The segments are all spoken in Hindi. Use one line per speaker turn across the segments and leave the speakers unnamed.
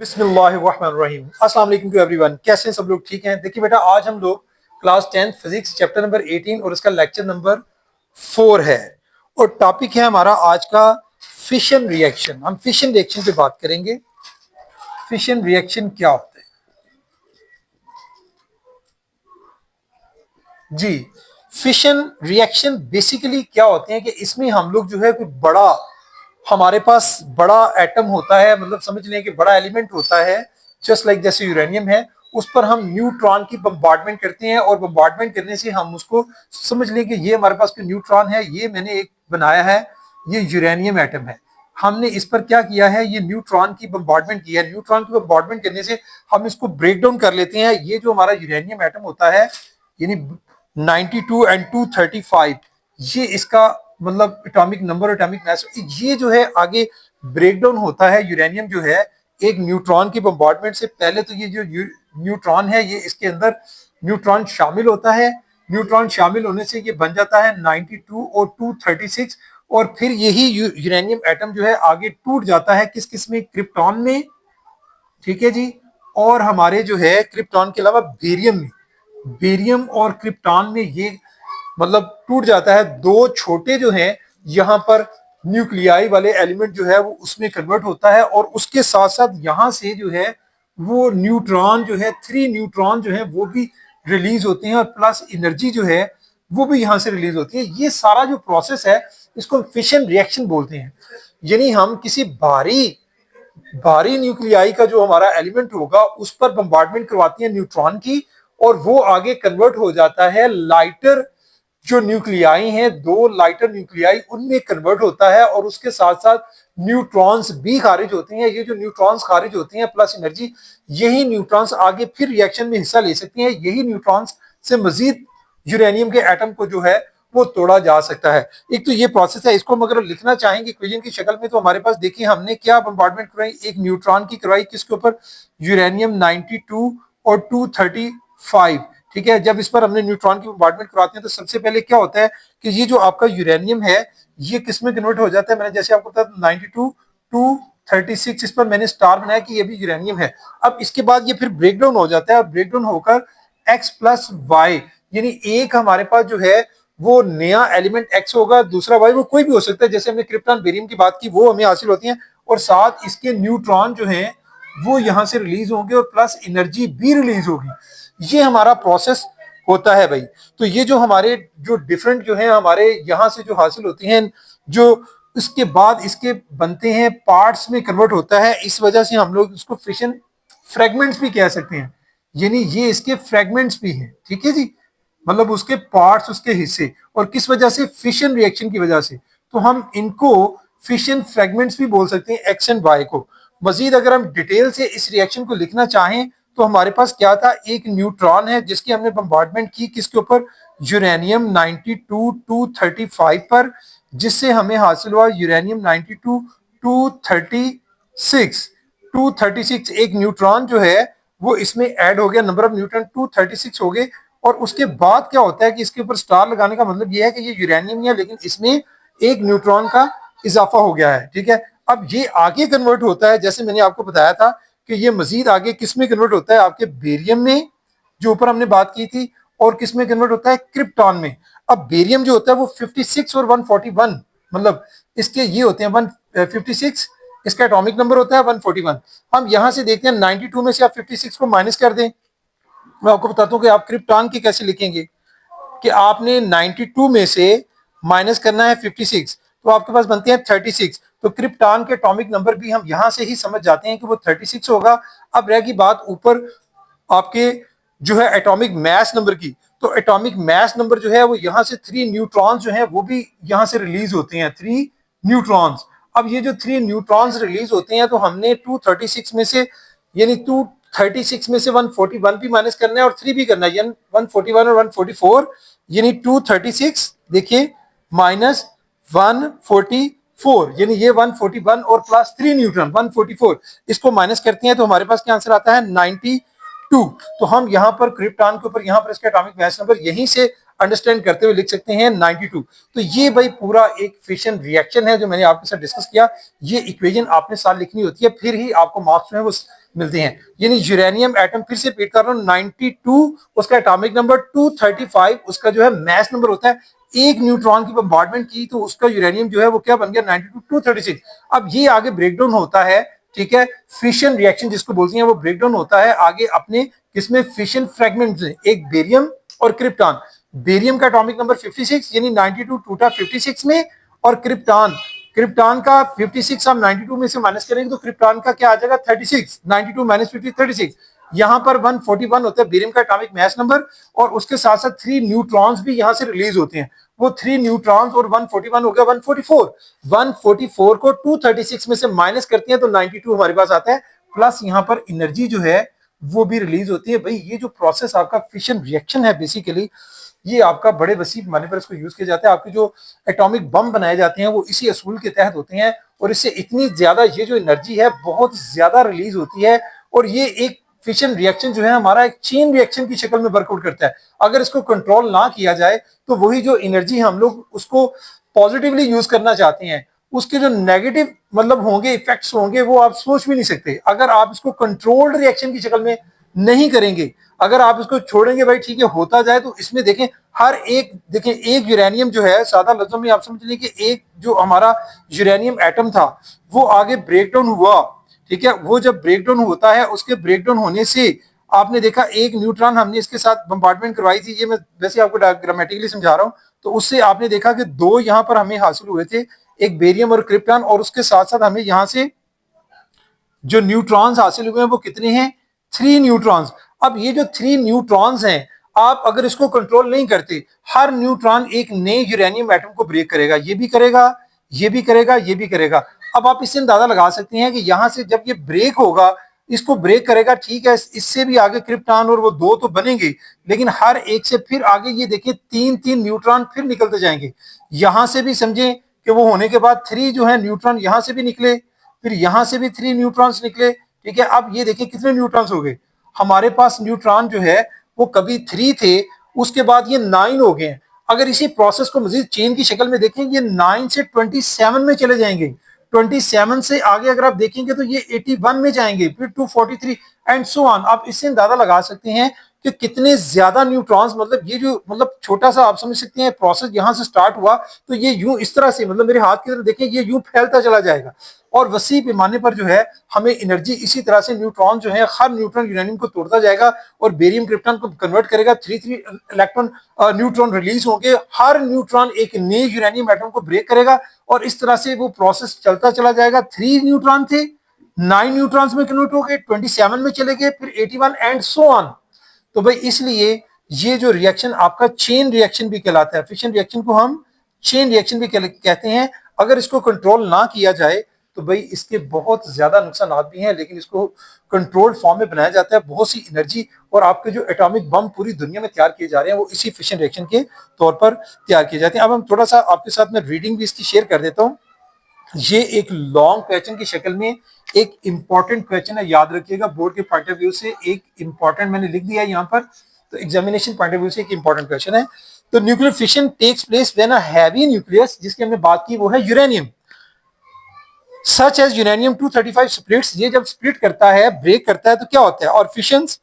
बिस्मिल्लाहिर्रहमानिर्रहीम। अस्सलाम वालेकुम टू एवरीवन। कैसे हैं सब लोग? ठीक हैं? देखिए बेटा, आज हम लोग क्लास 10 फिजिक्स चैप्टर नंबर 18 और इसका लेक्चर नंबर 4 है और टॉपिक है हमारा आज का फिशन रिएक्शन। हम फिशन रिएक्शन पे बात करेंगे। फिशन रिएक्शन क्या होता है जी? फिशन रिएक्शन बेसिकली क्या होते हैं कि इसमें हम लोग जो है कोई बड़ा, हमारे पास बड़ा एटम होता है, मतलब समझ लें कि बड़ा एलिमेंट होता है, जस्ट लाइक जैसे यूरेनियम है, उस पर हम न्यूट्रॉन की बम्बार्डमेंट करते हैं और बम्बार्डमेंट करने से हम उसको समझ लें कि ये हमारे पास कोई न्यूट्रॉन है, ये मैंने एक बनाया है, ये यूरेनियम एटम है। हमने इस पर क्या किया है, ये न्यूट्रॉन की बम्बार्डमेंट की है। न्यूट्रॉन की बम्बार्डमेंट करने से हम इसको ब्रेक डाउन कर लेते हैं। ये जो हमारा यूरेनियम एटम होता है, यानी 92 एंड 235, ये इसका मतलब एटॉमिक नंबर, एटॉमिक मास, ये जो है आगे ब्रेक डाउन होता है। यूरेनियम जो है एक न्यूट्रॉन की बम्बार्डमेंट से पहले तो ये जो न्यूट्रॉन है, ये इसके अंदर न्यूट्रॉन शामिल होता है। न्यूट्रॉन शामिल होने से ये बन जाता है 92 और 236, और फिर यही यूरेनियम एटम जो है आगे टूट जाता है किस किस में, क्रिप्टॉन में, ठीक है जी, और हमारे जो है क्रिप्टॉन के अलावा बेरियम में। बेरियम और क्रिप्टॉन में ये मतलब टूट जाता है। दो छोटे जो हैं यहाँ पर न्यूक्लियाई वाले एलिमेंट जो है वो उसमें कन्वर्ट होता है, और उसके साथ साथ यहाँ से जो है वो न्यूट्रॉन जो है, 3 न्यूट्रॉन जो है वो भी रिलीज होते हैं, और प्लस एनर्जी जो है वो भी यहाँ से रिलीज होती है। ये सारा जो प्रोसेस है इसको फिशन रिएक्शन बोलते हैं। यानी हम किसी भारी भारी न्यूक्लियाई का जो हमारा एलिमेंट होगा उस पर बम्बार्डमेंट करवाती है न्यूट्रॉन की, और वो आगे कन्वर्ट हो जाता है लाइटर जो न्यूक्लियाई हैं, दो लाइटर न्यूक्लियाई, उनमें कन्वर्ट होता है, और उसके साथ साथ न्यूट्रॉन्स भी खारिज होते हैं। ये जो न्यूट्रॉन्स खारिज होते हैं प्लस एनर्जी, यही न्यूट्रॉन्स आगे फिर रिएक्शन में हिस्सा ले सकते हैं। यही न्यूट्रॉन्स से मजीद यूरेनियम के एटम को जो है वो तोड़ा जा सकता है। एक तो ये प्रोसेस है। इसको हम अगर लिखना चाहेंगे इक्वेशन की शक्ल में, तो हमारे पास देखिए हमने क्या बम्बार्डमेंट करवाई, एक न्यूट्रॉन की करवाई, किसके ऊपर, यूरेनियम 92 और 235, ठीक है। जब इस पर हमने न्यूट्रॉन की बम्बार्डमेंट करवाते हैं तो सबसे पहले क्या होता है कि ये जो आपका यूरेनियम है ये किस में कन्वर्ट हो जाता है, मैंने जैसे आपको बताया 92 236, इस पर मैंने स्टार बनाया कि ये भी यूरेनियम है। अब इसके बाद ये फिर ब्रेक डाउन हो जाता है, और ब्रेक डाउन होकर एक्स प्लस वाई, यानी एक हमारे पास जो है वो नया एलिमेंट एक्स होगा, दूसरा वाई, वो कोई भी हो सकता है। जैसे हमने क्रिप्टॉन बेरियम की बात की, वो हमें हासिल होती है, और साथ इसके न्यूट्रॉन जो है वो यहां से रिलीज होंगे, और प्लस एनर्जी भी रिलीज होगी। ये हमारा प्रोसेस होता है भाई। तो ये जो हमारे जो डिफरेंट जो है हमारे यहाँ से जो हासिल होती हैं, जो इसके बाद इसके बनते हैं पार्ट्स में कन्वर्ट होता है, इस वजह से हम लोग इसको फिशन फ्रेगमेंट्स भी कह सकते हैं। यानी ये इसके फ्रेगमेंट्स भी हैं, ठीक है जी, मतलब उसके पार्ट्स, उसके हिस्से। और किस वजह से, फिशन रिएक्शन की वजह से। तो हम इनको फिशन फ्रेगमेंट्स भी बोल सकते हैं, एक्स एंड वाई को। मजीद अगर हम डिटेल से इस रिएक्शन को लिखना चाहें तो हमारे पास क्या था, एक न्यूट्रॉन है जिसकी हमने बम्बार्डमेंट की, किसके ऊपर, यूरेनियम 92 235 पर, जिससे हमें हासिल हुआ यूरेनियम 92 236। 236 एक न्यूट्रॉन जो है वो इसमें ऐड हो गया, नंबर ऑफ न्यूट्रॉन 236 हो गए। और उसके बाद क्या होता है कि इसके ऊपर स्टार लगाने का मतलब यह है कि ये यूरेनियम है, लेकिन इसमें एक न्यूट्रॉन का इजाफा हो गया है, ठीक है। अब ये आगे कन्वर्ट होता है, जैसे मैंने आपको बताया था कि ये मजीद आगे किस में कन्वर्ट होता है, आपके बेरियम में, जो ऊपर हमने बात की थी, और किस में कन्वर्ट होता है, क्रिप्टॉन में। अब बेरियम जो होता है वो 56 और 141, मतलब इसके ये होते हैं 156, इसका एटॉमिक नंबर होता है 141। हम यहां से देखते हैं 92 में से आप 56 को माइनस कर दें। मैं आपको बताता हूं कि आप क्रिप्टॉन की कैसे लिखेंगे, कि आपने 92 में से माइनस करना है 56, तो आपके पास बनते हैं 36। तो क्रिप्टॉन के एटॉमिक नंबर भी हम यहां से ही समझ जाते हैं कि वो 36 होगा। अब रहेगी बात ऊपर आपके जो है एटॉमिक मास नंबर की। तो एटॉमिक मास नंबर जो है वो यहां से 3 न्यूट्रॉन्स जो है वो भी यहां से रिलीज होते हैं, 3 न्यूट्रॉन्स। अब ये जो 3 न्यूट्रॉन्स रिलीज होते हैं, तो हमने 236 में से, यानी 236 में से 141 भी माइनस करना है और 3 भी करना है, यानी 141 और 144, यानी 236 देखिए माइनस 144, यानी ये 141 और प्लस 3 न्यूट्रॉन 144, इसको माइनस करते हैं तो हमारे पास क्या आंसर आता है 92। तो हम यहाँ पर क्रिप्टॉन के ऊपर, यहाँ पर इसका एटॉमिक मास नंबर, यहीं से अंडरस्टैंड करते हुए लिख सकते हैं 92। तो ये भाई पूरा एक फिशन रिएक्शन है जो मैंने आपके साथ डिस्कस किया। ये इक्वेशन आपने साथ लिखनी होती है, फिर ही आपको मार्क्स जो है वो मिलते हैं। यानी यूरेनियम एटम, फिर से रिपीट कर रहा हूं, 92 उसका एटॉमिक नंबर, 235 उसका जो है मास नंबर होता है। एक न्यूट्रॉन की बम्बार्डमेंट की तो उसका यूरेनियम जो है वो क्या बन गया, 92 236। अब ये आगे ब्रेकडाउन होता है, ठीक है, फिशन रिएक्शन जिसको बोलते हैं, वो ब्रेकडाउन होता है आगे अपने किसमें, फिशन फ्रेगमेंट्स में, एक बेरियम और क्रिप्टॉन। बेरियम का एटॉमिक नंबर 56 यानी 92 टूटा 56 में, और क्रिप्टॉन, क्रिप्टॉन का 56 आप 92 में से माइनस करेंगे तो क्रिप्टॉन का क्या आ जाएगा 36, 92 माइनस 50 36। यहां पर 141 होता है बेरियम का एटॉमिक मास नंबर, और उसके साथ साथ 3 न्यूट्रॉन्स भी यहां से रिलीज होते हैं। वो 3 न्यूट्रॉन्स और 141 हो गया 144। 144 को 236 में से माइनस करते हैं तो 92 हमारे पास आता है, प्लस यहां पर एनर्जी जो है वो भी रिलीज होती है। भाई ये जो प्रोसेस आपका फिशन रिएक्शन है बेसिकली, ये आपका बड़े वसी पैमाने पर इसको यूज किया जाता है। आपके जो एटॉमिक बम बनाए जाते हैं वो इसी असूल के तहत होते हैं, और इससे इतनी ज्यादा ये जो एनर्जी है बहुत ज्यादा रिलीज होती है। और ये एक फिशन रिएक्शन जो है हमारा एक चेन रिएक्शन की शक्ल में वर्कआउट करता है। अगर इसको कंट्रोल ना किया जाए तो वही जो एनर्जी हम लोग उसको पॉजिटिवली यूज करना चाहते हैं, उसके जो नेगेटिव मतलब होंगे, इफेक्ट्स होंगे, वो आप सोच भी नहीं सकते। अगर आप इसको कंट्रोल्ड रिएक्शन की शक्ल में नहीं करेंगे, अगर आप इसको छोड़ेंगे भाई ठीक है होता जाए, तो इसमें देखें हर एक, देखें एक यूरेनियम जो है, सादा लफ्जों में आप समझ लीजिए कि एक जो हमारा यूरेनियम एटम था वो आगे ब्रेकडाउन हुआ, ठीक है। वो जब ब्रेकडाउन होता है, उसके ब्रेकडाउन होने से आपने देखा एक न्यूट्रॉन हमने इसके साथ बम्बार्डमेंट करवाई थी, ये मैं वैसे आपको ग्रामेटिकली समझा रहा हूं, तो उससे आपने देखा कि 2 यहां पर हमें हासिल हुए थे, एक बेरियम और क्रिप्टॉन, और उसके साथ साथ हमें यहां से जो न्यूट्रॉन्स हासिल हुए हैं वो कितने हैं, 3 न्यूट्रॉन्स। अब ये जो 3 न्यूट्रॉन्स हैं, आप अगर इसको कंट्रोल नहीं करते, हर न्यूट्रॉन एक नए यूरेनियम एटम को ब्रेक करेगा, ये भी करेगा, ये भी करेगा, ये भी करेगा। अब आप इससे अंदाजा लगा सकते हैं कि यहां से जब ये ब्रेक होगा, इसको ब्रेक करेगा, ठीक है, इससे भी आगे क्रिप्टॉन और वो 2 तो बनेंगे, लेकिन हर एक से फिर आगे ये देखिए 3 न्यूट्रॉन फिर निकलते जाएंगे। यहां से भी समझें कि वो होने के बाद 3 जो है न्यूट्रॉन यहां से भी निकले, फिर यहां से भी 3 न्यूट्रॉन्स निकले, ठीक है। अब ये देखिए कितने न्यूट्रॉन्स हो गए हमारे पास, न्यूट्रॉन जो है वो कभी 3 थे, उसके बाद ये 9 हो गए हैं। अगर इसी प्रोसेस को मजीद चेन की शक्ल में देखें, ये 9 से 27 में चले जाएंगे, 27 से आगे अगर आप देखेंगे तो ये 81 में जाएंगे, फिर 243 एंड सो ऑन। आप इससे अंदाजा लगा सकते हैं कि कितने ज्यादा न्यूट्रॉन्स, मतलब ये जो मतलब छोटा सा आप समझ सकते हैं प्रोसेस यहां से स्टार्ट हुआ, तो ये यूं इस तरह से, मतलब मेरे हाथ की तरफ देखें, ये यूं फैलता चला जाएगा, और वसी पैमाने पर जो है हमें एनर्जी इसी तरह से, न्यूट्रॉन जो है हर न्यूट्रॉन यूरेनियम को तोड़ता जाएगा और बेरियम क्रिप्टॉन को कन्वर्ट करेगा, 3 इलेक्ट्रॉन न्यूट्रॉन रिलीज होंगे, हर न्यूट्रॉन एक नए यूरेनियम एटम को ब्रेक करेगा, और इस तरह से वो प्रोसेस चलता चला जाएगा। 3 न्यूट्रॉन थे, 9 न्यूट्रॉन्स में कन्वर्ट हो गए, 27 में चले गए, फिर 81 एंड सो ऑन। तो भाई इसलिए ये जो रिएक्शन आपका चेन रिएक्शन भी कहलाता है, फिशन रिएक्शन को हम चेन रिएक्शन भी कहते हैं। अगर इसको कंट्रोल ना किया जाए तो भाई इसके बहुत ज्यादा नुकसान भी हैं, लेकिन इसको कंट्रोल फॉर्म में बनाया जाता है। बहुत सी एनर्जी और आपके जो एटॉमिक बम पूरी दुनिया में तैयार किए जा रहे हैं वो इसी फिशन रिएक्शन के तौर पर तैयार किए जाते हैं। अब हम थोड़ा सा आपके साथ में रीडिंग भी इसकी शेयर कर देता हूँ। ये एक लॉन्ग क्वेश्चन की शक्ल में एक इंपॉर्टेंट क्वेश्चन है, याद रखिएगा, बोर्ड के पॉइंट ऑफ व्यू से एक इंपॉर्टेंट मैंने लिख दिया है यहाँ पर, तो एग्जामिनेशन पॉइंट ऑफ व्यू से एक इंपॉर्टेंट क्वेश्चन है। तो nuclear fission takes place when a heavy nucleus, जिसकी हमने बात की वो है uranium, such as uranium 235 splits, ये जब स्प्लिट करता है, ब्रेक करता है, तो क्या होता है, और फिशंस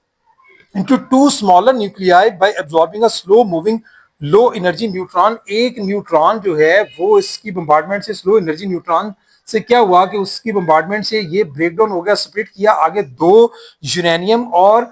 into two smaller nuclei by absorbing a slow moving low energy neutron. एक न्यूट्रॉन जो है वो इसकी बम्बार्डमेंट से, स्लो एनर्जी न्यूट्रॉन से क्या हुआ कि उसकी बम्बार्डमेंट से ये ब्रेकडाउन हो गया, स्प्लिट किया, आगे 2 यूरेनियम, और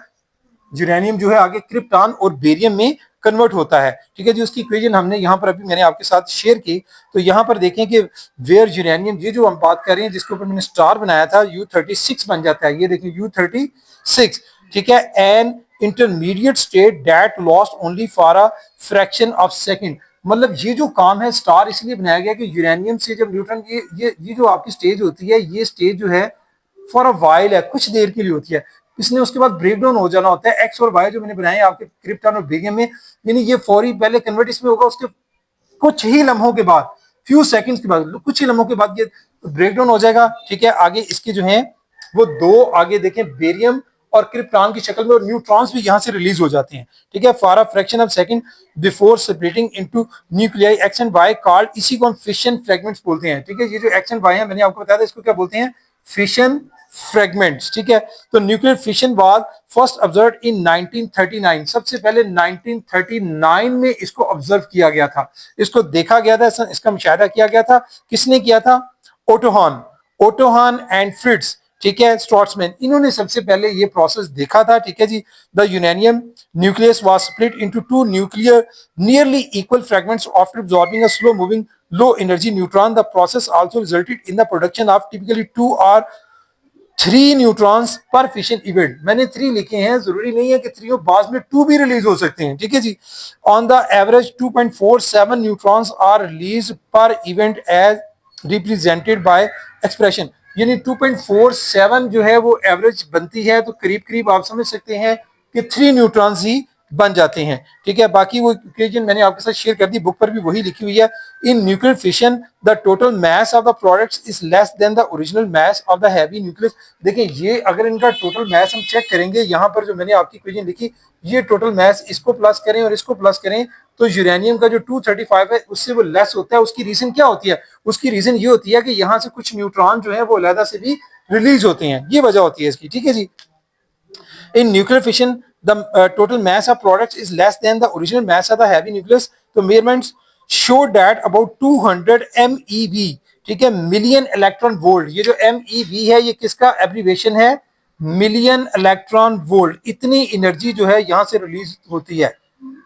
यूरेनियम जो है आगे क्रिप्टॉन और बेरियम में कन्वर्ट होता है, ठीक है जी। उसकी इक्वेशन हमने यहाँ पर अभी मैंने आपके साथ शेयर की। तो यहाँ पर देखें कि वेयर यूरेनियम, ये जो हम बात कर रहे हैं जिसके ऊपर मैंने स्टार बनाया था, U36 बन जाता है, ये देखिए U36, ठीक है। An intermediate state that lost only for a fraction of second, मतलब ये जो काम है स्टार इसलिए बनाया गया कि यूरेनियम से जब न्यूट्रॉन, ये जो आपकी स्टेज होती है, ये स्टेज जो है फॉर अ वाइल है, कुछ देर के लिए होती है, इसने उसके बाद ब्रेकडाउन हो जाना होता है। एक्स और वाई जो मैंने बनाए हैं आपके क्रिप्टॉन और बेरियम में, यानी ये फौरी पहले कन्वर्ट इसमें होगा, उसके कुछ ही लम्हों के बाद, फ्यू सेकंड्स के बाद, कुछ ही लम्हों के बाद ये ब्रेकडाउन हो जाएगा, ठीक है। आगे इसके जो है वो 2 आगे देखें बेरियम और क्रिप्टॉन की शक्ल में, और न्यूट्रॉन्स भी यहाँ से रिलीज हो जाते हैं, ठीक है, for a fraction of second before separating into nuclei. X and Y called, इसी को हम फिशन फ्रेगमेंट्स बोलते हैं, ठीक है। ये जो एक्स एंड वाई है मैंने आपको बताया था, इसको क्या बोलते हैं, फिशन फ्रेगमेंट्स, ठीक है। तो nuclear fission was first observe in 1939, सबसे पहले 1939 में इसको ऑब्जर्व किया गया था, इसको देखा गया था, इसका मुशाहिदा किया गया था। किसने किया था, ओटोहान एंड फ्रिट्ज, ठीक है, स्ट्रॉट्समैन, इन्होंने सबसे पहले ये प्रोसेस देखा था, ठीक है जी। The uranium nucleus was split into two nuclear nearly equal fragments after absorbing a slow moving low energy neutron. The process also resulted in the production of typically 2 or 3 neutrons पर फिशन इवेंट। मैंने 3 लिखे हैं, जरूरी नहीं है कि 3 हो, बाद में 2 भी रिलीज हो सकते हैं, ठीक है जी। On the average 2.47 neutrons are release per event as represented by expression, यानी 2.47 जो है वो एवरेज बनती है, तो करीब करीब आप समझ सकते हैं कि 3 न्यूट्रॉन्स ही बन जाते हैं, ठीक है। बाकी वो इक्वेशन मैंने आपके साथ शेयर कर दी, बुक पर भी वही लिखी हुई है। In nuclear fission the total mass of the products is less than the original mass of the heavy nucleus. देखिए ये अगर इनका टोटल मास हम चेक करेंगे, यहाँ पर जो मैंने आपकी इक्वेशन लिखी, ये टोटल मास, इसको प्लस करें और इसको प्लस करें तो यूरेनियम का जो 235 है उससे वो लेस होता है। उसकी रीजन क्या होती है, उसकी रीजन ये होती है कि यहाँ से कुछ न्यूट्रॉन जो है वो अलग से भी रिलीज होते हैं, ये वजह होती है इसकी, ठीक है जी। In nuclear fission, the total mass of products is less than the original mass of the heavy nucleus. तो measurements showed that about 200 MeV, ठीक है, मिलियन इलेक्ट्रॉन वोल्ट। ये जो MeV है ये किसका एब्रीवेशन है, मिलियन इलेक्ट्रॉन वोल्ट। इतनी एनर्जी जो है यहां से रिलीज होती है,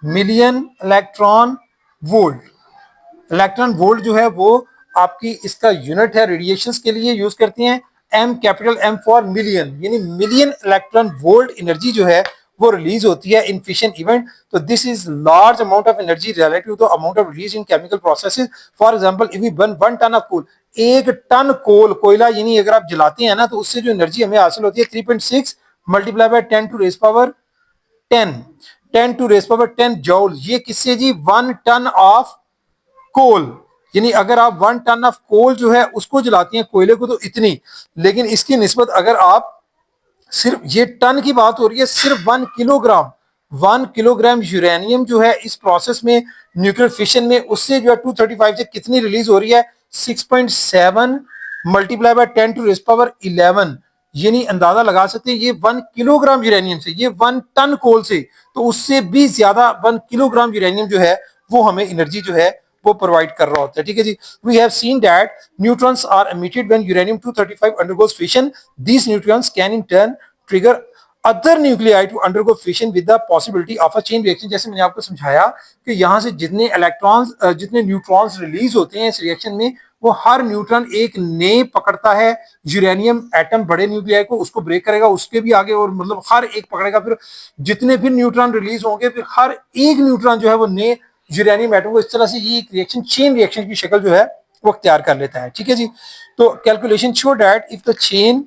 million electron volt. Electron volt जो है वो आपकी इसका यूनिट है, रेडिएशंस के लिए यूज करते हैं, M, capital M for million, यानी मिलियन इलेक्ट्रॉन वोल्ट एनर्जी जो है वो रिलीज होती है इन फिशन इवेंट। तो this is large amount of energy relative to amount of release in chemical processes. For example if we burn 1 ton of coal, 1 ton कोयला, यानी अगर आप जलाते हैं ना तो उससे जो एनर्जी हमें हासिल होती है 3.6 multiply by 10 to raise power 10, 10 to raise power 10 joule. ये किससे जी, 1 टन ऑफ कोल, यानी अगर आप 1 टन ऑफ कोल जो है उसको जलाती हैं, कोयले को, तो इतनी। लेकिन इसकी निस्बत अगर आप सिर्फ, ये टन की बात हो रही है, सिर्फ 1 किलोग्राम यूरेनियम जो है इस प्रोसेस में, न्यूक्लियर फिशन में, उससे जो है 235 से कितनी रिलीज हो रही है, 6.7 multiply by 10 to raise power 11, यानी अंदाजा लगा सकते हैं ये 1 किलोग्राम यूरेनियम से, ये 1 टन कोल से, तो उससे भी ज्यादा 1 किलोग्राम यूरेनियम जो है वो हमें एनर्जी जो है वो प्रोवाइड कर रहा होता है, ठीक है जी। We have seen that neutrons are emitted when uranium 235 undergoes fission. These neutrons can in turn trigger other nuclei to undergo fission with the possibility of a chain reaction. जैसे मैंने आपको समझाया कि यहाँ से जितने इलेक्ट्रॉन्स, जितने न्यूट्रॉन्स रिलीज होते हैं इस रिएक्शन में, वो हर न्यूट्रॉन एक ने पकड़ता है यूरेनियम एटम, बड़े न्यूक्लियाई को, उसको ब्रेक करेगा, उसके भी आगे, और मतलब हर एक पकड़ेगा, फिर जितने फिर न्यूट्रॉन रिलीज होंगे, फिर हर एक न्यूट्रॉन जो है वो ने यूरेनियम एटम को, इस तरह से ये रिएक्शन चेन रिएक्शन की शक्ल जो है वो अख्तियार कर लेता है, ठीक है जी। तो calculation show that if the chain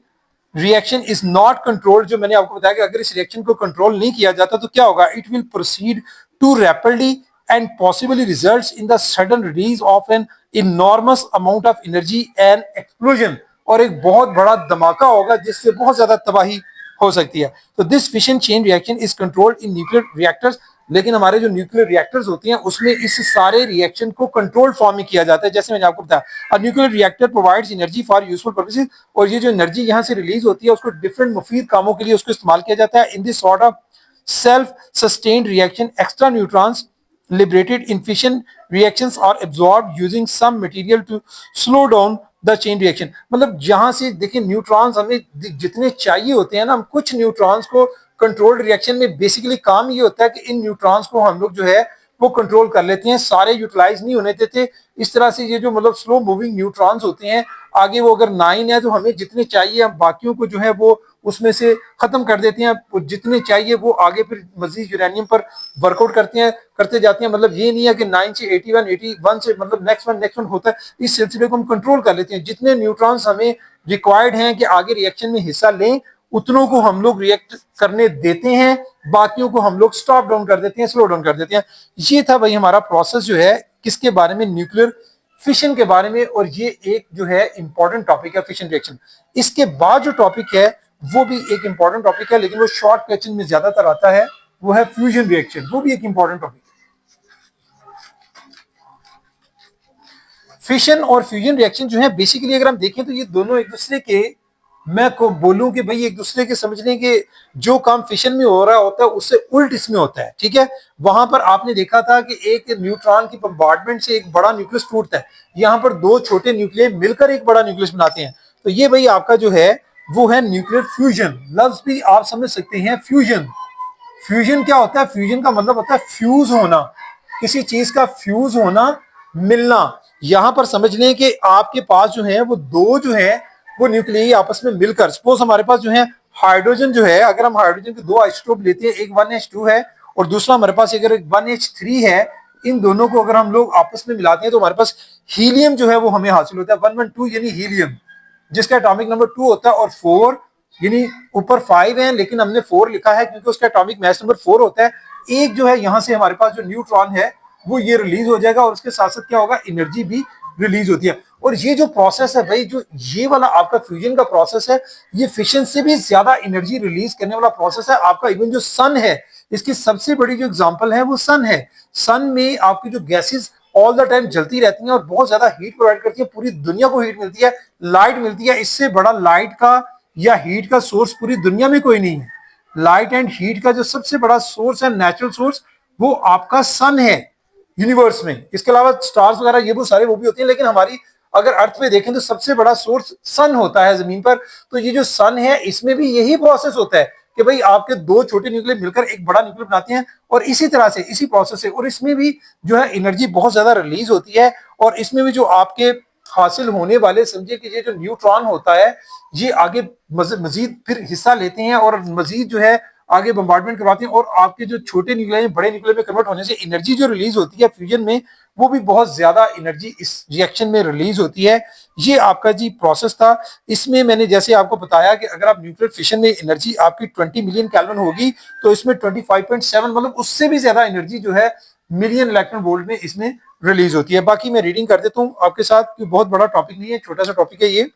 reaction is not controlled, जो मैंने आपको बताया कि अगर इस रिएक्शन को कंट्रोल नहीं किया जाता तो क्या होगा, it will proceed to rapidly and possibly results in the sudden release of an enormous amount of energy and explosion, और एक बहुत बड़ा धमाका होगा जिससे बहुत ज्यादा तबाही हो सकती है। तो this fission chain reaction is controlled in nuclear reactors. लेकिन हमारे जो न्यूक्लियर रिएक्टर्स होती हैं उसमें इस सारे रिएक्शन को कंट्रोल फॉर्म में किया जाता है, जैसे मैंने आपको बताया। Nuclear reactor provides energy for useful purposes, और ये जो एनर्जी यहाँ से रिलीज होती है उसको डिफरेंट मुफीद कामों के लिए उसको इस्तेमाल किया जाता है। In this sort of self sustained reaction extra neutrons liberated in fission reactions are absorbed using some material to slow down the chain reaction। मतलब जहां से देखिए न्यूट्रॉन्स हमें जितने चाहिए होते हैं ना, हम कुछ न्यूट्रॉन्स को कंट्रोल्ड रिएक्शन में बेसिकली काम ये होता है कि इन न्यूट्रॉन्स को हम लोग जो है वो कंट्रोल कर लेते हैं, सारे यूटिलाइज नहीं होने देते। इस तरह से ये जो मतलब स्लो मूविंग न्यूट्रॉन्स होते हैं, आगे वो अगर 9 है तो हमें जितने चाहिए हम बाकियों को जो है वो उसमें से खत्म कर देते हैं, जितने चाहिए वो आगे फिर मजीद यूरेनियम पर वर्कआउट करते जाते हैं। मतलब ये नहीं है कि 9 से 81 से मतलब नेक्स्ट वन होता है, इस सिलसिले को हम कंट्रोल कर लेते हैं। जितने न्यूट्रॉन्स हमें रिक्वायर्ड हैं कि आगे रिएक्शन में हिस्सा लें, उतनों को हम लोग रिएक्ट करने देते हैं, बाकियों को हम लोग स्टॉप डाउन कर देते हैं, स्लो डाउन कर देते हैं। ये था भाई हमारा प्रोसेस जो है किसके बारे में, न्यूक्लियर फिशन के बारे में। और ये एक जो है इंपॉर्टेंट टॉपिक है फिशन रिएक्शन। इसके बाद जो टॉपिक है वो भी एक इंपॉर्टेंट टॉपिक है, लेकिन वो शॉर्ट क्वेश्चन में ज्यादातर आता है, वो है फ्यूजन रिएक्शन, वो भी एक इंपॉर्टेंट टॉपिक है। फिशन और फ्यूजन रिएक्शन जो है बेसिकली अगर हम देखें तो ये दोनों एक दूसरे के, मैं को बोलूं कि भाई एक दूसरे के समझने के, जो काम फिशन में हो रहा होता है उससे उल्ट इसमें होता है, ठीक है। वहां पर आपने देखा था कि एक न्यूट्रॉन की बम्बार्डमेंट से एक बड़ा न्यूक्लियस टूटता है, यहाँ पर दो छोटे न्यूक्लियस मिलकर एक बड़ा न्यूक्लियस बनाते हैं, तो ये भाई आपका जो है वो है न्यूक्लियर फ्यूजन। लफ्ज भी आप समझ सकते हैं फ्यूजन। फ्यूजन क्या होता है? फ्यूजन का मतलब होता है फ्यूज होना, किसी चीज का फ्यूज होना, मिलना। यहां पर समझ लें कि आपके पास जो है वो दो जो है वो न्यूक्लियाई आपस में मिलकर, सपोज हमारे पास जो है हाइड्रोजन जो है, अगर हम हाइड्रोजन के दो आइसोटोप लेते हैं, एक 1s2 है और दूसरा हमारे पास अगर 1h3 है, इन दोनों को अगर हम लोग आपस में मिलाते हैं तो हमारे पास हीलियम जो है वो हमें हासिल होता है, 112 यानी हीलियम, जिसका एटॉमिक नंबर 2 होता है, और 4 यानी ऊपर 5 है लेकिन हमने 4 लिखा है क्योंकि उसका एटॉमिक मास नंबर 4 होता है। एक जो है यहां से हमारे पास जो न्यूट्रॉन है वो ये रिलीज हो जाएगा और उसके साथ साथ क्या होगा, एनर्जी भी रिलीज होती है। और ये जो प्रोसेस है भाई, जो ये वाला आपका फ्यूजन का प्रोसेस है, ये फिशन से भी ज्यादा एनर्जी रिलीज करने वाला प्रोसेस है आपका। इवन जो सन है, इसकी सबसे बड़ी जो एग्जांपल है वो सन है। सन में आपकी जो गैसेस ऑल द टाइम जलती रहती हैं और बहुत ज्यादा हीट प्रोवाइड करती है, पूरी दुनिया को हीट मिलती है, लाइट मिलती है। इससे बड़ा लाइट का या हीट का सोर्स पूरी दुनिया में कोई नहीं है। लाइट एंड हीट का जो सबसे बड़ा सोर्स है, नेचुरल सोर्स, वो आपका सन है यूनिवर्स में। इसके अलावा स्टार्स वगैरह ये वो सारे वो भी होते हैं, लेकिन हमारी अगर अर्थ पे देखें तो सबसे बड़ा सोर्स सन होता है जमीन पर। तो ये जो सन है इसमें भी यही प्रोसेस होता है कि भाई आपके दो छोटे न्यूक्लियर मिलकर एक बड़ा न्यूक्लियर बनाते हैं, और इसी तरह से इसी प्रोसेस से, और इसमें भी जो है एनर्जी बहुत ज्यादा रिलीज होती है। और इसमें भी जो आपके हासिल होने वाले, समझिए कि ये जो न्यूट्रॉन होता है ये आगे मजीद फिर हिस्सा लेते हैं और मजीद जो है आगे बम्बार्डमेंट करवाते हैं, और आपके जो छोटे न्यूक्लियर बड़े न्यूक्लियर में कन्वर्ट होने से एनर्जी जो रिलीज होती है फ्यूजन में, वो भी बहुत ज्यादा एनर्जी इस रिएक्शन में रिलीज होती है। ये आपका जी प्रोसेस था। इसमें मैंने जैसे आपको बताया कि अगर आप न्यूक्लियर फिशन में एनर्जी आपकी 20 मिलियन केल्विन होगी, तो इसमें 25.7 मतलब उससे भी ज्यादा एनर्जी जो है मिलियन इलेक्ट्रॉन वोल्ट में इसमें रिलीज होती है। बाकी मैं रीडिंग कर देता हूँ आपके साथ, क्योंकि बहुत बड़ा टॉपिक नहीं है, छोटा सा टॉपिक है ये।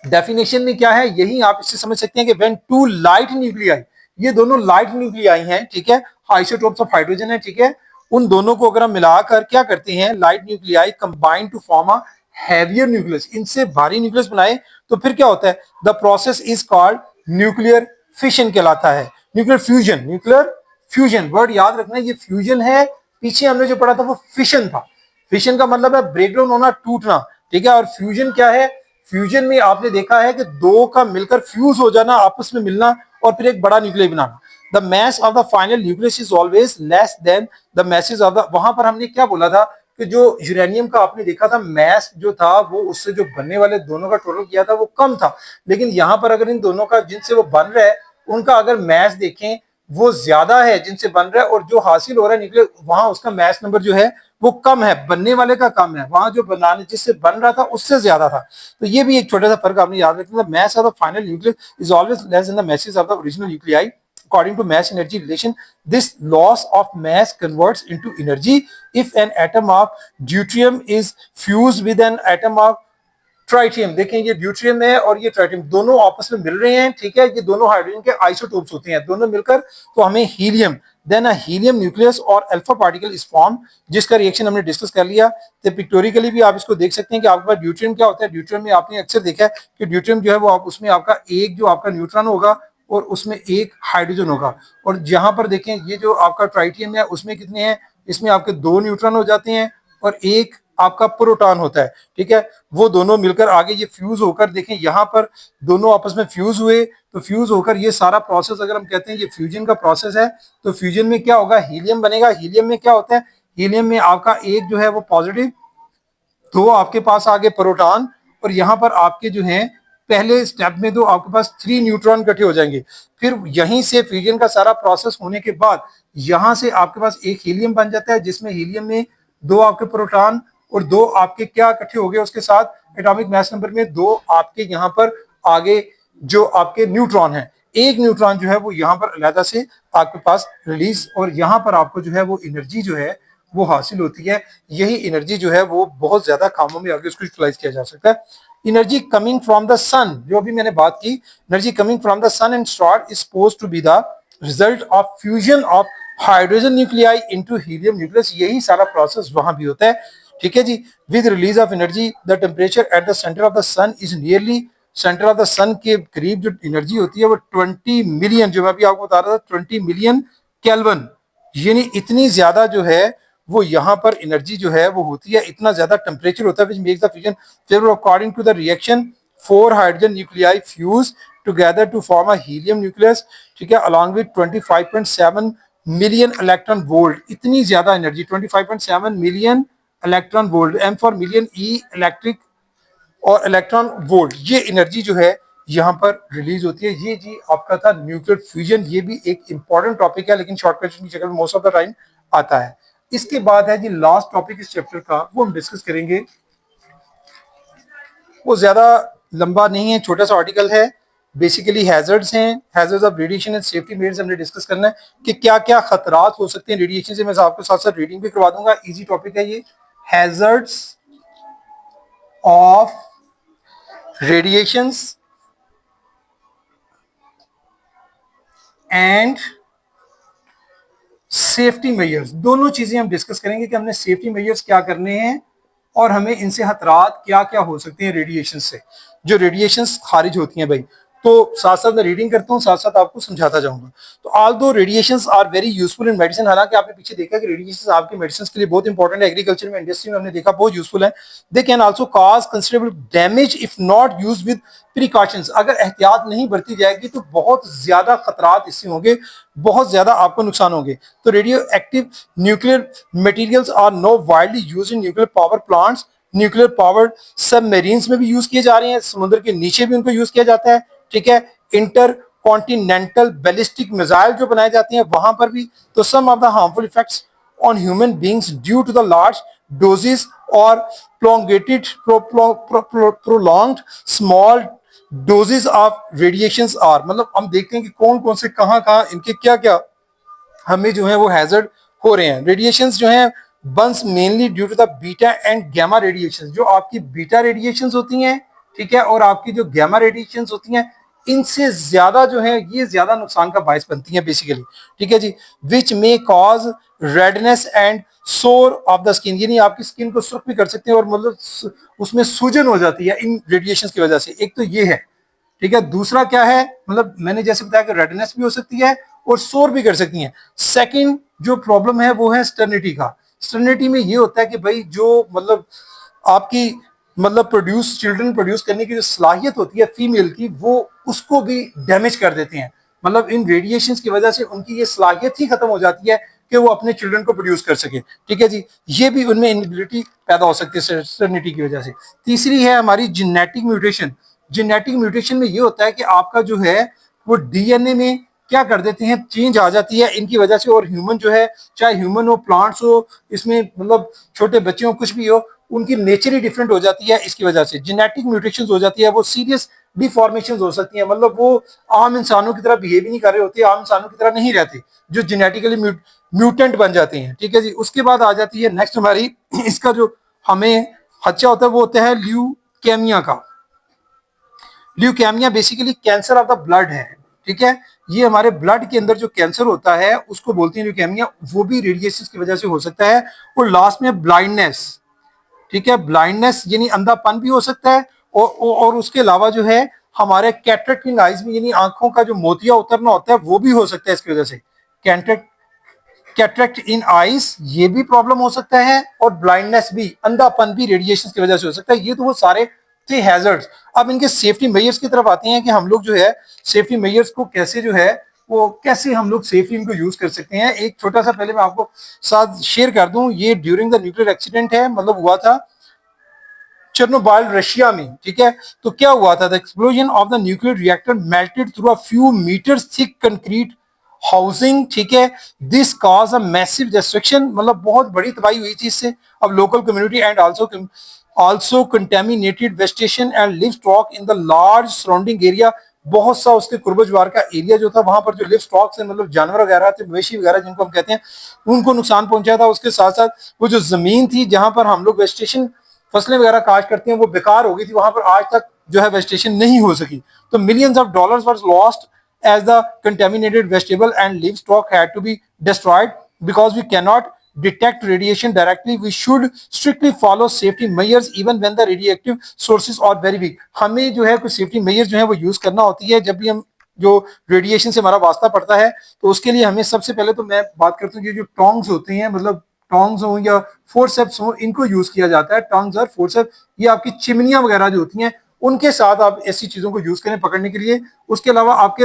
डेफिनेशन में क्या है, यही आप इससे समझ सकते हैं कि व्हेन टू लाइट न्यूक्लियाई, ये दोनों लाइट न्यूक्लियाई हैं, ठीक है, आइसोटोप्स ऑफ हाइड्रोजन है, ठीक है, उन दोनों को अगर हम मिलाकर क्या करते हैं, light nuclei combine to form a heavier nucleus, इनसे भारी न्यूक्लियस बनाए, तो फिर क्या होता है, the process is called nuclear fission कहलाता है। Nuclear fusion, nuclear fusion word याद रखना, ये फ्यूजन है, पीछे हमने जो पढ़ा था वो फिशन था। फिशन का मतलब है ब्रेकडाउन होना, टूटना, ठीक है। और फ्यूजन क्या है, फ्यूजन में आपने देखा है कि दो का मिलकर फ्यूज हो जाना, आपस में मिलना और फिर एक बड़ा nucleus banana. The mass of the final nucleus is always less than the masses of the, वहां पर हमने क्या बोला था कि जो यूरेनियम का आपने देखा था मैस जो था वो उससे जो बनने वाले दोनों का टोटल किया था वो कम था, लेकिन यहां पर अगर इन दोनों का जिनसे वो बन रहा है उनका अगर मैस देखें वो ज्यादा है जिनसे बन रहा है, और जो हासिल हो रहा है निकले वहां उसका मैस नंबर जो है वो कम है, बनने वाले का कम है, वहां जो बनाने जिससे बन रहा था उससे ज्यादा था। तो ये भी एक छोटा सा फर्क आपने याद रखना, mass of the final nucleus is always less than the masses of the original nuclei according to mass energy relation. This loss of mass converts into energy if an atom of deuterium is fused with an atom of tritium. देखें ये ड्यूट्रियम है और ये ट्राइटियम दोनों आपस में मिल रहे हैं, ठीक है, ये दोनों हाइड्रोजन के आइसोटोप्स होते हैं, दोनों मिलकर तो हमें हीलियम, देन अ हीलियम न्यूक्लियस और अल्फा पार्टिकल इज फॉर्म, जिसका रिएक्शन हमने डिस्कस कर लिया। तो पिक्टोरिकली भी आप इसको देख सकते हैं कि आपके पास ड्यूट्रियम क्या होता है। ड्यूट्रियम में आपने अक्सर देखा है कि ड्यूट्रियम जो है वो आप उसमें आपका एक जो आपका न्यूट्रॉन होगा और उसमें एक हाइड्रोजन होगा, और जहां पर देखें ये जो आपका ट्राइटियम है उसमें कितने हैं, इसमें आपके दो न्यूट्रॉन हो जाते हैं और एक आपका प्रोटॉन होता है, ठीक है। वो दोनों मिलकर आगे ये फ्यूज होकर, देखें यहाँ पर दोनों आपस में फ्यूज हुए, तो फ्यूज होकर ये सारा प्रोसेस अगर हम कहते हैं ये फ्यूजन का प्रोसेस है, तो फ्यूजन में क्या होगा, हीलियम बनेगा। हीलियम में क्या होता है, हीलियम में आपका एक जो है वो पॉजिटिव, दो आपके पास आगे प्रोटॉन, और यहाँ पर आपके जो है पहले स्टेप में तो आपके पास 3 न्यूट्रॉन इकट्ठे हो जाएंगे। फिर यहीं से फ्यूजन का सारा प्रोसेस होने के बाद यहां से आपके पास एक हीलियम बन जाता है, जिसमें हीलियम में दो आपके प्रोटॉन और दो आपके क्या इकट्ठे हो गए, उसके साथ एटॉमिक मास नंबर में दो आपके यहाँ पर आगे जो आपके न्यूट्रॉन है, एक न्यूट्रॉन जो है वो यहाँ पर अलहदा से आपके पास रिलीज, और यहाँ पर आपको जो है वो एनर्जी जो है वो हासिल होती है। यही एनर्जी जो है वो बहुत ज्यादा कामों में आगे उसको यूटिलाइज किया जा सकता है। Energy coming from the sun, जो अभी मैंने बात की, energy coming from the sun and star is suppose to be the result of fusion of hydrogen nuclei into helium nucleus, यही सारा प्रोसेस वहां भी होता है, ठीक है जी। With release of energy the temperature at the centre of the sun is nearly, centre of the sun के करीब जो एनर्जी होती है वो 20 मिलियन, जो मैं अभी आपको बता रहा था 20 मिलियन केल्विन, यानी इतनी ज्यादा जो है वो यहाँ पर एनर्जी जो है वो होती है, इतना ज्यादा टेम्परेचर होता है which makes the fusion favourable according to the reaction 4 hydrogen nuclei fuse together to form a helium nucleus, ठीक है, along with 25.7 million electron volt, इतनी ज्यादा energy 25.7 million electron volt, M for million, E electric और इलेक्ट्रॉन वोल्ट, ये एनर्जी जो है यहाँ पर रिलीज होती है। ये जी आपका था न्यूक्लियर फ्यूजन, ये भी एक इंपॉर्टेंट टॉपिक है लेकिन शॉर्ट क्वेश्चन की शक्ल में मोस्ट ऑफ द टाइम आता है। इसके बाद है जी लास्ट टॉपिक इस चैप्टर का, वो हम डिस्कस करेंगे, वो ज्यादा लंबा नहीं है, छोटा सा आर्टिकल है, बेसिकली हैजर्ड्स हैं, hazards of radiation and safety measures हमने डिस्कस करना है कि क्या क्या खतरात हो सकते हैं रेडिएशन से। मैं आपको साथ साथ रीडिंग भी करवा दूंगा, इजी टॉपिक है ये, hazards of radiations and safety measures, दोनों चीजें हम डिस्कस करेंगे कि हमने सेफ्टी मेजर्स क्या करने हैं और हमें इनसे खतरात क्या क्या हो सकते हैं रेडिएशन से, जो रेडिएशन खारिज होती हैं भाई। तो साथ साथ मैं रीडिंग करता हूँ, साथ साथ आपको समझाता जाऊंगा। तो although radiations are very useful in medicine, हालांकि आपने पीछे देखा कि रेडिएशन आपके मेडिसिन के लिए बहुत इंपॉर्टेंट है, एग्रीकल्चर में, इंडस्ट्री में हमने देखा बहुत यूजफुल है। They can also cause considerable damage if not used with precautions, अगर एहतियात नहीं बरती जाएगी तो बहुत ज्यादा खतरात इससे होंगे, बहुत ज्यादा आपको नुकसान होंगे। तो radioactive nuclear materials are no widely used in nuclear power plants, nuclear powered submarines में भी यूज किए जा रहे हैं, समुद्र के नीचे भी उनको यूज किया जाता है, ठीक है। इंटर कॉन्टिनेंटल बैलिस्टिक मिसाइल जो बनाए जाते हैं वहां पर भी। तो some of the harmful effects on human beings due to the large doses और prolongated prolonged small doses of radiations are, मतलब हम देखते हैं कि कौन कौन से कहां कहां इनके क्या क्या हमें जो है वो हैजर्ड हो रहे हैं। रेडिएशंस जो है burns mainly due to the beta and gamma radiations, जो आपकी बीटा रेडिएशंस होती हैं, ठीक है, और आपकी जो गैमा रेडिएशंस होती हैं, इनसे ज्यादा जो है ये ज्यादा नुकसान का बायस बनती हैं बेसिकली, ठीक है जी। विच मे कॉज रेडनेस एंड सोर ऑफ द स्किन, यानी आपकी स्किन को सुर्ख भी कर सकते हैं और मतलब उसमें सूजन हो जाती है इन रेडिएशंस की वजह से। एक तो ये है, ठीक है। दूसरा क्या है, मतलब मैंने जैसे बताया कि रेडनेस भी हो सकती है और सोर भी कर सकती हैं। सेकंड जो प्रॉब्लम है वो है स्टर्निटी का। स्टर्निटी में ये होता है कि भाई जो मतलब आपकी मतलब प्रोड्यूस चिल्ड्रन प्रोड्यूस करने की जो सलाहियत होती है फीमेल की, वो उसको भी डैमेज कर देते हैं, मतलब इन रेडिएशंस की वजह से उनकी ये सलाहियत ही खत्म हो जाती है कि वो अपने चिल्ड्रन को प्रोड्यूस कर सके, ठीक है जी। ये भी उनमें इनएबिलिटी पैदा हो सकती है स्टर्निटी की वजह से। तीसरी है हमारी जेनेटिक म्यूटेशन। जेनेटिक म्यूटेशन में ये होता है कि आपका जो है वो डीएनए में क्या कर देते हैं, चेंज आ जाती है इनकी वजह से, और ह्यूमन जो है, चाहे ह्यूमन हो, प्लांट्स हो, इसमें मतलब छोटे बच्चे हो, कुछ भी हो, उनकी नेचर ही डिफरेंट हो जाती है इसकी वजह से। जेनेटिक म्यूटेशन हो जाती है, वो सीरियस डिफॉर्मेशन हो सकती है, मतलब वो आम इंसानों की तरह बिहेव नहीं कर रहे होते, आम इंसानों की तरह नहीं रहते, जो जेनेटिकली म्यूटेंट बन जाते हैं, ठीक है जी। उसके बाद आ जाती है नेक्स्ट हमारी इसका जो हमें खदशा होता है वो होता है ल्यूकेमिया का। Leukaemia basically cancer of the blood है, ठीक है। ये हमारे ब्लड के अंदर जो कैंसर होता है उसको बोलते हैं ल्यूकेमिया, वो भी रेडिएशन की वजह से हो सकता है। और लास्ट में ब्लाइंडनेस, ठीक है, ब्लाइंडनेस यानी अंधापन भी हो सकता है, और उसके अलावा जो है हमारे कैटरेक्ट इन आइज में, यानी आंखों का जो मोतिया उतरना होता है वो भी हो सकता है इसकी वजह से। कैटरेक्ट इन आइज ये भी प्रॉब्लम हो सकता है, और ब्लाइंडनेस भी, अंधापन भी रेडिएशन की वजह से हो सकता है। ये तो वो सारे थे हैजर्ड्स। अब इनके सेफ्टी मेजर्स की तरफ आते हैं कि हम लोग जो है सेफ्टी मेजर्स को कैसे जो है वो कैसे हम लोग सेफली इनको यूज कर सकते हैं। एक छोटा सा पहले मैं आपको साथ शेयर कर दूं, ये ड्यूरिंग द न्यूक्लियर एक्सीडेंट है, मतलब हुआ था चेर्नोबिल रशिया में, ठीक है। तो क्या हुआ था, the explosion of the nuclear reactor melted through a few metres thick concrete housing, ठीक है। This cause a massive destruction, मतलब बहुत बड़ी तबाही हुई थी इससे। अब local community and also contaminated vegetation and livestock in the large surrounding area, बहुत सा उसके कुर्बजवार का एरिया जो था वहां पर जो लिव स्टॉक्स है, मतलब जानवर वगैरह थे, मवेशी वगैरह जिनको हम कहते हैं, उनको नुकसान पहुंचा था। उसके साथ साथ वो जो जमीन थी जहां पर हम लोग वेजिटेशन फसलें वगैरह काश्त करते हैं वो बेकार हो गई थी, वहां पर आज तक जो है वेजिटेशन नहीं हो सकी। तो millions of dollars were lost as the contaminated vegetable and livestock had to be destroyed because we cannot detect radiation directly. We should strictly follow safety measures even when the radioactive sources are very weak. हमें जो है कुछ सेफ्टी मेजर्स जो है वो यूज करना होती है जब भी हम जो रेडिएशन से हमारा वास्ता पड़ता है। तो उसके लिए हमें सबसे पहले तो मैं बात करता हूँ, ये जो टोंग्स होते हैं, मतलब टोंग्स हो या फोर्सेप्स हो, इनको यूज किया जाता है। टोंग्स और फोर्सेप्स ये आपकी चिमनियां वगैरह जो होती हैं उनके साथ आप ऐसी चीजों को यूज करें पकड़ने के लिए। उसके अलावा आपके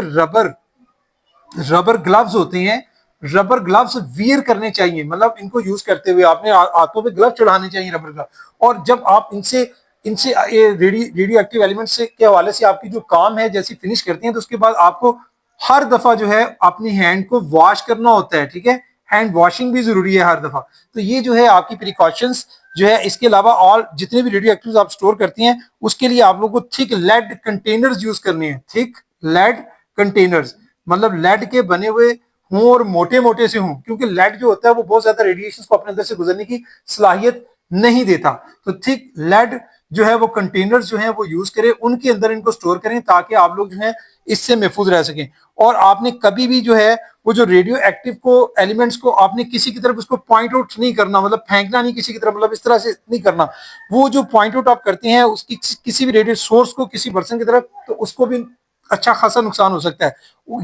रबर ग्लव्स होते हैं, रबर ग्लव्स वियर करने चाहिए, मतलब इनको यूज करते हुए आपने हाथों पे ग्लव चढ़ाने चाहिए, रबर ग्लव। और जब आप इनसे इनसे रेडियो एक्टिव एलिमेंट से के हवाले से आपकी जो काम है जैसे फिनिश करती हैं, तो उसके बाद आपको हर दफा जो है अपनी हैंड को वॉश करना होता है, ठीक है। हैंड वॉशिंग भी जरूरी है हर दफा। तो ये जो है आपकी प्रिकॉशंस जो है। इसके अलावा और जितने भी रेडियो एक्टिव आप स्टोर करती हैं उसके लिए आप लोगों को थिक लेड कंटेनर्स यूज करने हैं। थिक लेड कंटेनर्स मतलब लेड के बने हुए हों और मोटे मोटे से हों, क्योंकि लेड जो होता है वो बहुत ज्यादा रेडिएशन को अपने अंदर से गुजरने की सलाहियत नहीं देता। तो थिक लेड जो है वो कंटेनर्स जो है वो यूज करें, उनके अंदर इनको स्टोर करें ताकि आप लोग जो है इससे महफूज रह सकें। और आपने कभी भी जो है वो जो रेडियो एक्टिव को एलिमेंट्स को आपने किसी की तरफ उसको पॉइंट आउट नहीं करना, मतलब फेंकना नहीं किसी की तरफ, मतलब इस तरह से नहीं करना। वो जो पॉइंट आउट आप करते हैं उसकी किसी भी रेडियो सोर्स को किसी पर्सन की तरफ, तो उसको भी अच्छा खासा नुकसान हो सकता है।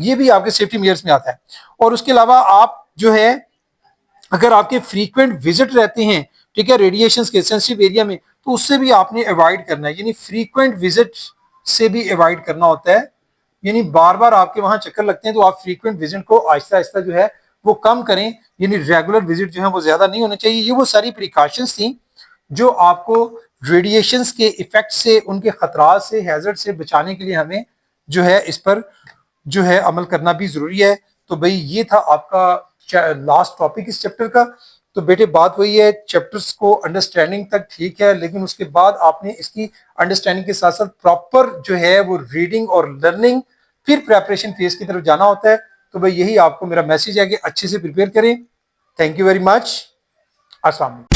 ये भी आपके सेफ्टी मेजर्स में आता है। और उसके अलावा आप जो है अगर आपके फ्रीक्वेंट विजिट रहते हैं, ठीक है, रेडिएशन के सेंसिटिव एरिया में, तो उससे भी आपने अवॉइड करना है। यानी फ्रीक्वेंट विजिट से भी अवॉइड करना होता है, यानी बार बार आपके वहां चक्कर लगते हैं तो आप फ्रीक्वेंट विजिट को आहिस्ता आहिस्ता जो है वो कम करें, यानी रेगुलर विजिट जो है वो ज्यादा नहीं होने चाहिए। ये वो सारी प्रिकॉशंस थी जो आपको रेडिएशंस के इफेक्ट से, उनके खतरात से, हैजर्ड से बचाने के लिए हमें जो है इस पर जो है अमल करना भी जरूरी है। तो भाई ये था आपका लास्ट टॉपिक इस चैप्टर का। तो बेटे बात वही है, चैप्टर्स को अंडरस्टैंडिंग तक ठीक है, लेकिन उसके बाद आपने इसकी अंडरस्टैंडिंग के साथ साथ प्रॉपर जो है वो रीडिंग और लर्निंग, फिर प्रेपरेशन फेज की तरफ जाना होता है। तो भाई यही आपको मेरा मैसेज है कि अच्छे से प्रिपेयर करें। Thank you very much. अस्सलाम वालेकुम।